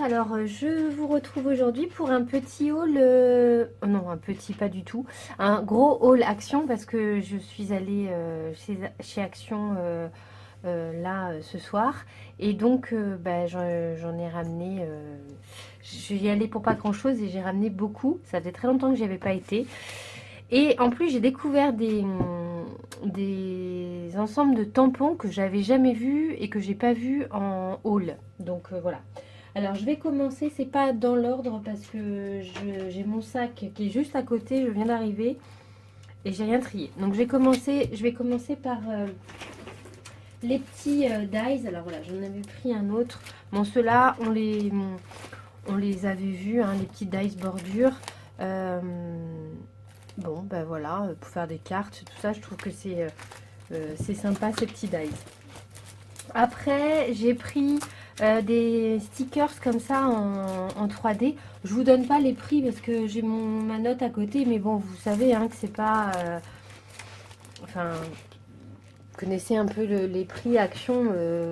alors je vous retrouve aujourd'hui pour un petit haul, oh non un petit pas du tout, un gros haul Action parce que je suis allée chez Action ce soir et donc bah, j'en ai ramené, je suis allée pour pas grand chose et j'ai ramené beaucoup, ça faisait très longtemps que j'y avais pas été et en plus j'ai découvert des ensembles de tampons que j'avais jamais vus et que j'ai pas vus en haul, donc voilà. Alors je vais commencer, c'est pas dans l'ordre parce que j'ai mon sac qui est juste à côté, je viens d'arriver et j'ai rien trié. Donc je vais commencer par les petits Dyes. Alors voilà, j'en avais pris un autre. Bon ceux-là, on les avait vus, hein, les petits Dyes bordure. Bon ben voilà, pour faire des cartes, tout ça, je trouve que c'est sympa ces petits Dyes. Après, j'ai pris des stickers comme ça en 3D. Je vous donne pas les prix parce que j'ai ma note à côté, mais bon, vous savez hein, que c'est pas... enfin, vous connaissez un peu les prix Action,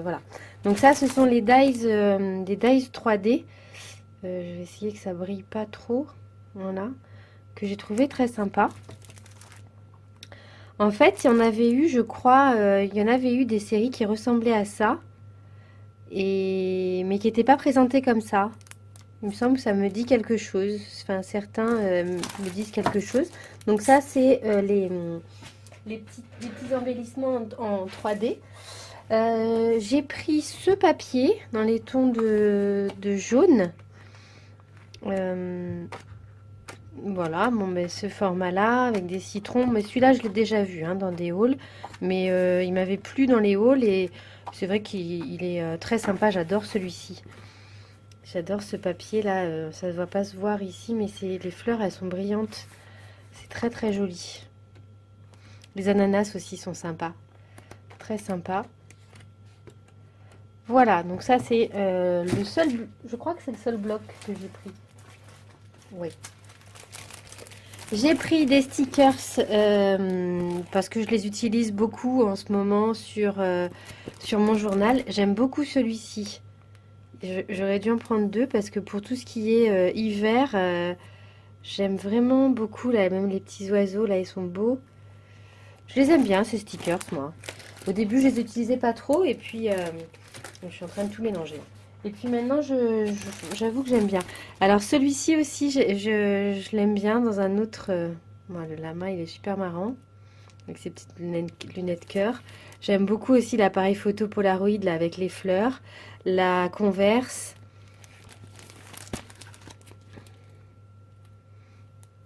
voilà. Donc ça, ce sont les des dies 3D. Je vais essayer que ça brille pas trop, voilà, que j'ai trouvé très sympa. En fait, il y en avait eu, je crois, il y en avait eu des séries qui ressemblaient à ça. Mais qui n'était pas présenté comme ça. Il me semble que ça me dit quelque chose. Enfin, certains me disent quelque chose. Donc ça, c'est les petits embellissements en 3D. J'ai pris ce papier dans les tons de jaune. Voilà, bon, ben, ce format-là, avec des citrons. Mais celui-là, je l'ai déjà vu hein, dans des hauls. Mais il m'avait plu dans les hauls et c'est vrai qu'il est très sympa. J'adore celui-ci. J'adore ce papier-là. Ça ne doit pas se voir ici, mais les fleurs, elles sont brillantes. C'est très, très joli. Les ananas aussi sont sympas. Très sympa. Voilà, donc ça, c'est le seul... Je crois que c'est le seul bloc que j'ai pris. Oui. J'ai pris des stickers parce que je les utilise beaucoup en ce moment sur mon journal. J'aime beaucoup celui-ci. J'aurais dû en prendre deux parce que pour tout ce qui est hiver, j'aime vraiment beaucoup. Là, même les petits oiseaux, là, ils sont beaux. Je les aime bien, ces stickers, moi. Au début, je les utilisais pas trop et puis je suis en train de tout mélanger. Et puis maintenant, j'avoue que j'aime bien. Alors celui-ci aussi, je l'aime bien dans un autre... bon, le lama, il est super marrant. Avec ses petites lunettes cœur. J'aime beaucoup aussi l'appareil photo Polaroid là, avec les fleurs. La Converse.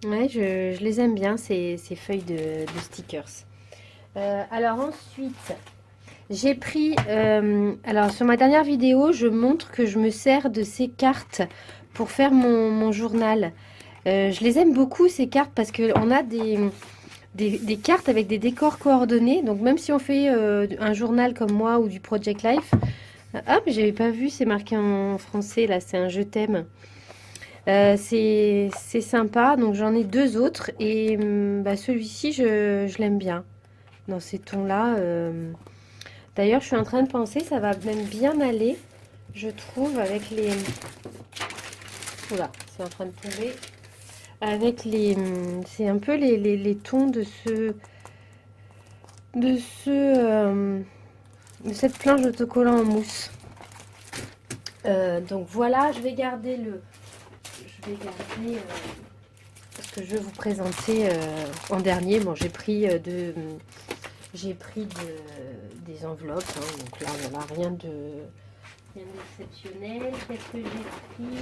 Ouais, je les aime bien, ces feuilles de stickers. Alors ensuite... J'ai pris, alors sur ma dernière vidéo, je montre que je me sers de ces cartes pour faire mon journal. Je les aime beaucoup ces cartes parce qu'on a des cartes avec des décors coordonnés. Donc même si on fait un journal comme moi ou du Project Life, ah mais j'avais pas vu, c'est marqué en français là, c'est un je t'aime. C'est sympa, donc j'en ai deux autres et bah, celui-ci je l'aime bien dans ces tons-là. D'ailleurs, je suis en train de penser, ça va même bien aller, je trouve, avec les... Oula, c'est en train de tomber. Avec les... C'est un peu les tons de de cette planche d'autocollant en mousse. Donc voilà, je vais garder ce que je vais vous présenter en dernier. Bon, j'ai pris des enveloppes, hein, donc là voilà, rien d'exceptionnel. Qu'est-ce que j'ai pris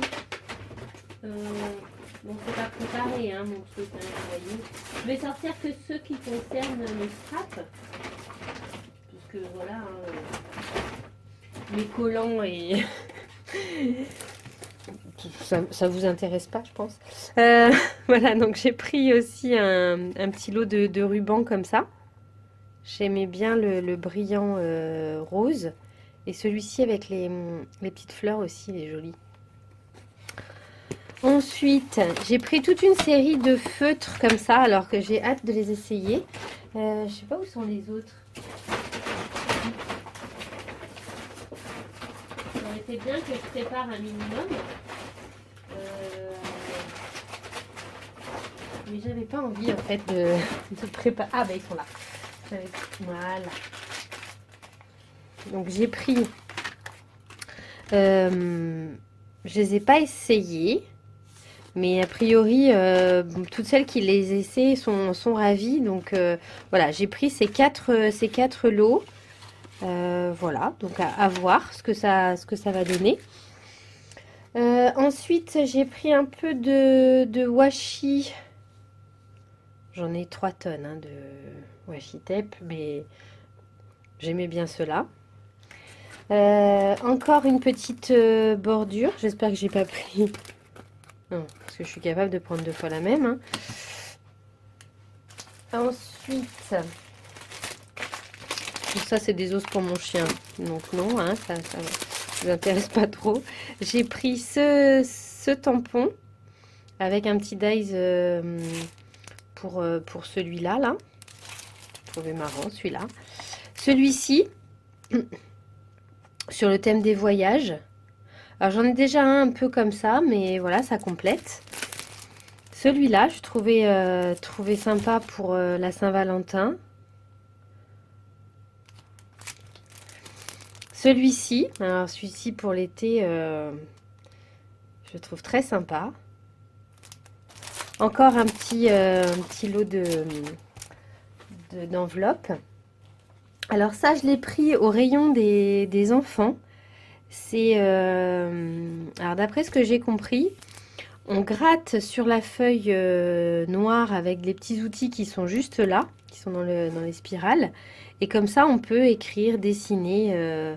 bon, c'est pas préparé hein, mon truc, hein, vous voyez. Je vais sortir que ceux qui concernent le strap, puisque voilà, mes collants et ça vous intéresse pas, je pense. Voilà, donc j'ai pris aussi un petit lot de rubans comme ça. J'aimais bien le brillant rose. Et celui-ci avec les petites fleurs aussi, il est joli. Ensuite, j'ai pris toute une série de feutres comme ça, alors que j'ai hâte de les essayer. Je sais pas où sont les autres. J'aurais c'était bien que je prépare un minimum. Euh, mais j'avais pas envie en fait de préparer. Ah bah ils sont là. Voilà. Donc j'ai pris. Je les ai pas essayés. Mais a priori, toutes celles qui les essaient sont ravies. Donc voilà, j'ai pris ces quatre lots. Voilà, donc à voir ce que ça va donner. Ensuite, j'ai pris un peu de washi. J'en ai 3 tonnes hein, de washi tape, mais j'aimais bien cela. Encore une petite bordure. J'espère que j'ai pas pris. Non, parce que je suis capable de prendre 2 fois la même. Hein. Ensuite, tout ça c'est des os pour mon chien. Donc non, hein, ça ne m'intéresse pas trop. J'ai pris ce tampon avec un petit dies pour celui-là. Là. Je trouvais marrant celui-là. Celui-ci, sur le thème des voyages. Alors j'en ai déjà un peu comme ça, mais voilà, ça complète. Celui-là, je trouvais sympa pour la Saint-Valentin. Celui-ci, alors celui-ci pour l'été, je trouve très sympa. Encore un petit lot d'enveloppes. Alors ça, je l'ai pris au rayon des enfants. C'est alors d'après ce que j'ai compris, on gratte sur la feuille noire avec les petits outils qui sont juste là, qui sont dans les spirales. Et comme ça, on peut écrire, dessiner.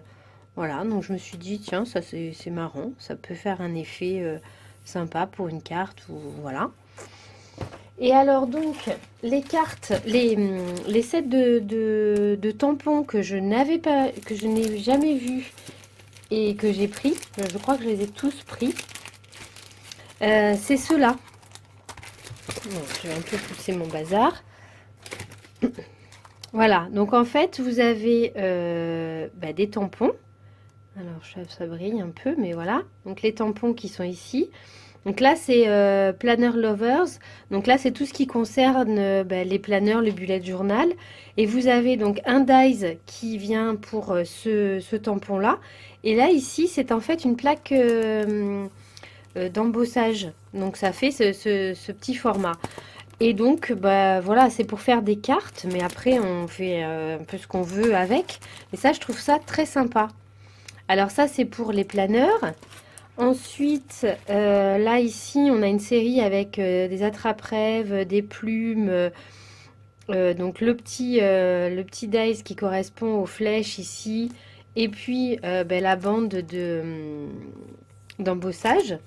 Voilà, donc je me suis dit, tiens, ça c'est marrant. Ça peut faire un effet sympa pour une carte ou voilà. Et alors donc, les cartes, les sets de tampons que je n'avais pas, que je n'ai jamais vus et que j'ai pris, je crois que je les ai tous pris. C'est ceux-là. Bon, je vais un peu pousser mon bazar. Voilà, donc en fait, vous avez des tampons. Alors, ça brille un peu, mais voilà. Donc, les tampons qui sont ici. Donc là, c'est Planner Lovers. Donc là, c'est tout ce qui concerne les planners, le bullet journal. Et vous avez donc un dies qui vient pour ce tampon-là. Et là, ici, c'est en fait une plaque d'embossage. Donc ça fait ce petit format. Et donc, voilà, c'est pour faire des cartes. Mais après, on fait un peu ce qu'on veut avec. Et ça, je trouve ça très sympa. Alors ça, c'est pour les planeurs. Ensuite, là, ici, on a une série avec des attrape-rêves, des plumes. Donc le petit dice qui correspond aux flèches ici. Et puis, la bande d'embossage.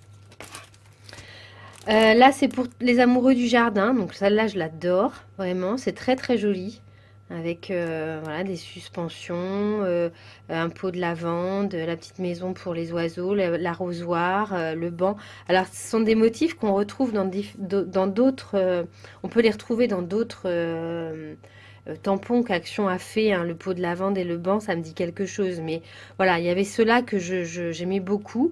Là, c'est pour les amoureux du jardin. Donc celle-là, je l'adore. Vraiment, c'est très, très joli. Avec voilà, des suspensions, un pot de lavande, la petite maison pour les oiseaux, l'arrosoir, le banc. Alors, ce sont des motifs qu'on retrouve dans d'autres... on peut les retrouver dans d'autres tampons qu'Action a fait. Hein, le pot de lavande et le banc, ça me dit quelque chose. Mais voilà, il y avait ceux-là que j'aimais beaucoup.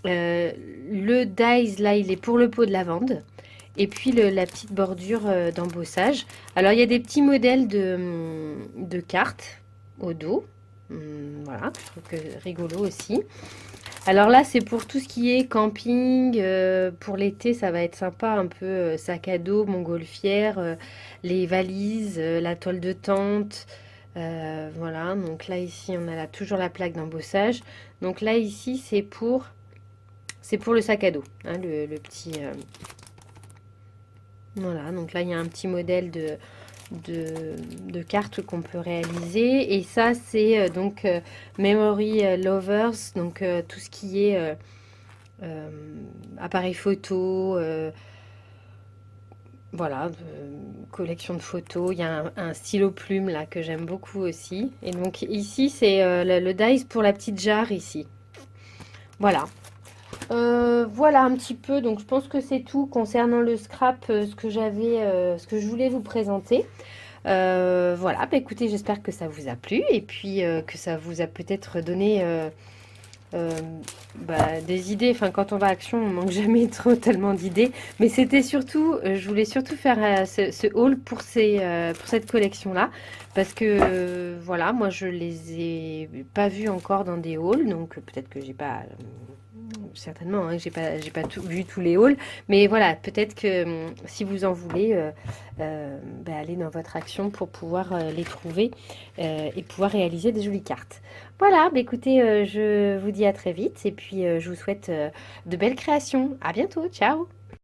Le dies, là, il est pour le pot de lavande. Et puis la petite bordure d'embossage. Alors, il y a des petits modèles de cartes au dos. Voilà, je trouve que rigolo aussi. Alors là, c'est pour tout ce qui est camping. Pour l'été, ça va être sympa. Un peu sac à dos, montgolfière, les valises, la toile de tente. Voilà, donc là, ici, on a toujours la plaque d'embossage. Donc là, ici, c'est pour le sac à dos. Hein, le petit... Voilà, donc là il y a un petit modèle de cartes qu'on peut réaliser. Et ça c'est donc Memory Lovers, donc tout ce qui est appareil photo, voilà, collection de photos. Il y a un stylo plume là que j'aime beaucoup aussi. Et donc ici c'est le dice pour la petite jarre ici. Voilà. Voilà un petit peu, donc je pense que c'est tout concernant le scrap, ce que je voulais vous présenter. Voilà, écoutez, j'espère que ça vous a plu et puis que ça vous a peut-être donné euh, des idées. Enfin, quand on va à Action, on manque jamais trop tellement d'idées. Mais c'était surtout, je voulais surtout faire ce haul pour cette collection-là. Parce que, voilà, moi, je les ai pas vus encore dans des hauls. Donc, peut-être que j'ai pas. Certainement, hein, que j'ai pas vu tous les hauls. Mais voilà, peut-être que si vous en voulez, allez dans votre Action pour pouvoir les trouver et pouvoir réaliser des jolies cartes. Voilà, écoutez, je vous dis à très vite et puis je vous souhaite de belles créations. À bientôt, ciao!